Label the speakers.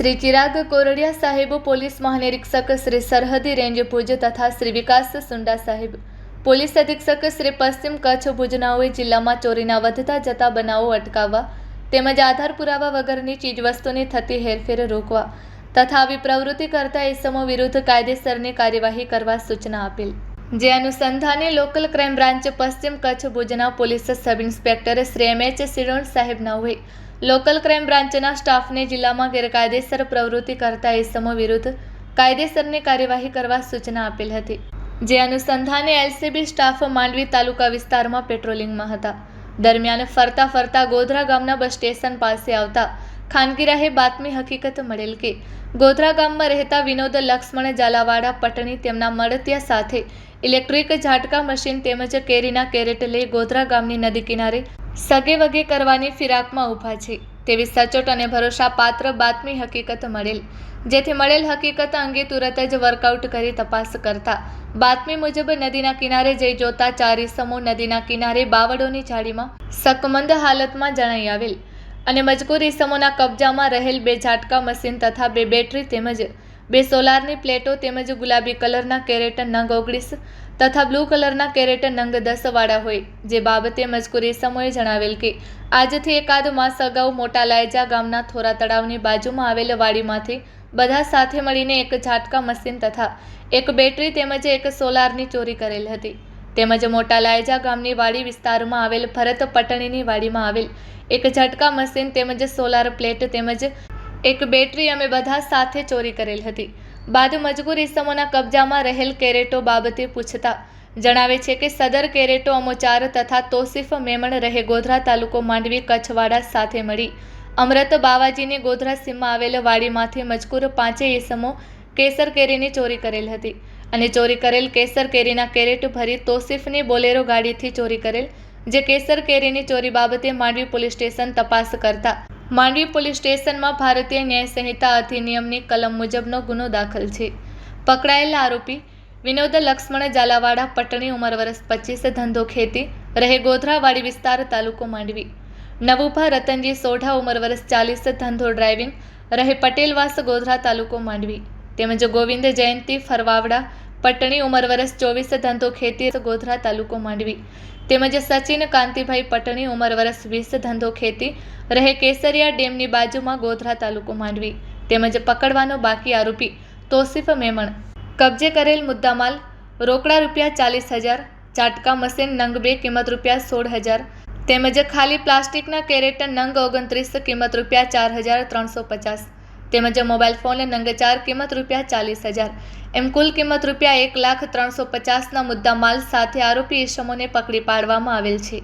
Speaker 1: श्री चिराग कोरडिया साहेब police महानिरीक्षक श्री सरहदी range भुज तथा श्री विकास सुंडा साहेब पोलीस अधीक्षक श्री पश्चिम कच्छ भुजनाओए जिल्लामां चोरीना વધતા જતા બનાવો અટકાવવા તેમજ આધાર પુરાવા વગરની ચીજવસ્તુની થતી હેરફેર રોકવા તથા આવી પ્રવૃત્તિ કરતા ઇસમો વિરુદ્ધ કાયદેસરની કાર્યવાહી કરવા સૂચના આપેલ। જે અનુસંધાને લોકલ ક્રાઇમ બ્રાન્ચ પશ્ચિમ કચ્છ ભુજના પોલીસ સબ ઇન્સ્પેક્ટર શ્રી એમ.એચ. સિરોણ સાહેબ નાઓએ લોકલ ક્રાઇમ બ્રાન્ચના સ્ટાફને જિલ્લામાં ગેરકાયદેસર પ્રવૃત્તિ કરતા ઇસમો વિરુદ્ધ કાયદેસરની કાર્યવાહી કરવા સૂચના આપેલ હતી। જે અનુસંધાને એલસીબી સ્ટાફ માંડવી તાલુકા વિસ્તારમાં પેટ્રોલિંગમાં હતા। દરમિયાન ફરતા ફરતા ગોધરા ગામના બસ સ્ટેશન પાસે આવતા ખાનગી રાહે બાતમી હકીકત મળેલ કે ગોધરા ગામમાં રહેતા વિનોદ લક્ષ્મણ ઝાલાવાડા પટણી તેમના મળતિયા સાથે ઇલેક્ટ્રિક ઝાટકા મશીન તેમજ કેરીના કેરેટ લઈ ગોધરા ગામની નદી કિનારે સગે વગે કરવાની ફિરાકમાં ઊભા છે તેવી સચોટ અને ભરોસાપાત્ર બાતમી હકીકત મળેલ। જેથી મળેલ હકીકત અંગે તુરત જ વર્કઆઉટ કરી તપાસ કરતા બાતમી મુજબ નદીના કિનારે જઈ જોતા 4 ઇસમો નદીના કિનારે બાવળોની ઝાડીમાં શકમંદ હાલતમાં જણાઈ આવેલ અને મજકૂર ઇસમોના કબજામાં રહેલ 2 ઝાટકા મશીન તથા 2 બેટરી તેમજ 2 સોલારની પ્લેટો તેમજ ગુલાબી કલરના કેરેટ નંગ 19 તથા બ્લુ કલરના કેરેટ નંગ 10 વાળા હોય। જે બાબતે મજકૂર ઇસમોએ જણાવેલ કે આજથી એકાદ માસ અગાઉ મોટા લાયજા ગામના થોરા તળાવની બાજુમાં આવેલ વાડીમાંથી બધા સાથે મળીને 1 ઝાટકા મશીન તથા 1 બેટરી તેમજ 1 સોલારની ચોરી કરેલ હતી। તેમજ મોટા લાયજા ગામની વાડી વિસ્તારમાં આવેલ ભરત પટણીની વાડીમાં આવેલ 1 ઝાટકા મશીન તેમજ સોલાર પ્લેટ તેમજ 1 બેટરી અમે બધા સાથે ચોરી કરેલ હતી। બાદ મજકૂર ઇસમોના કબજામાં રહેલ કેરેટો બાબતે પૂછતા જણાવે છે કે સદર કેરેટો અમો 4 તથા તોસીફ મેમણ રહે ગોધરા તાલુકો માંડવી કચ્છવાડા સાથે મળી અમરત બાવાજીની ગોધરા સીમમાં આવેલ વાડીમાંથી મજકૂર 5 ઇસમો કેસર કેરીની ચોરી કરેલ હતી અને ચોરી કરેલ કેસર કેરીના કેરેટ ભરી તોસીફની બોલેરો ગાડીથી ચોરી કરેલ। જે કેસર કેરીની ચોરી બાબતે માંડવી પોલીસ સ્ટેશન તપાસ કરતા માંડવી પોલીસ સ્ટેશનમાં ભારતીય ન્યાય સંહિતા અધિનિયમની કલમ મુજબનો ગુનો દાખલ છે। પકડાયેલા આરોપી વિનોદ લક્ષ્મણ ઝાલાવાડા પટણી ઉંમર વર્ષ 25 ધંધો ખેતી રહે ગોધરાવાડી વિસ્તાર તાલુકો માંડવી। નવુભા રતનજી સોઢા ઉંમર વર્ષ 40 ધંધો ડ્રાઇવિંગ રહે પટેલવાસ ગોધરા તાલુકો માંડવી। તેમજ ગોવિંદ જયંતિ ફરવાવડા પટણી ઉંમર વર્ષ 24 ધંધો ખેતી ગોધરા તાલુકો માંડવી। તેમજ સચિન કાંતિભાઈ પટણી ઉંમર વર્ષ 20 ધંધો ખેતી રહે કેસરિયા ડેમની બાજુમાં ગોધરા તાલુકો માંડવી। તેમજ પકડવાનો બાકી આરોપી તોસીફ મેમણ। કબજે કરેલ મુદ્દામાલ રોકડા ₹40,000, ઝાટકા મશીન નંગ 2 કિંમત ₹16,000 તેમજ ખાલી પ્લાસ્ટિકના કેરેટ નંગ 29 કિંમત ₹4,350 તેમજ મોબાઈલ ફોન નંગ 4 કિંમત ₹40,000 એમ કુલ કિંમત ₹1,03,50,000ના મુદ્દામાલ સાથે આરોપી ઇસમોને પકડી પાડવામાં આવેલ છે।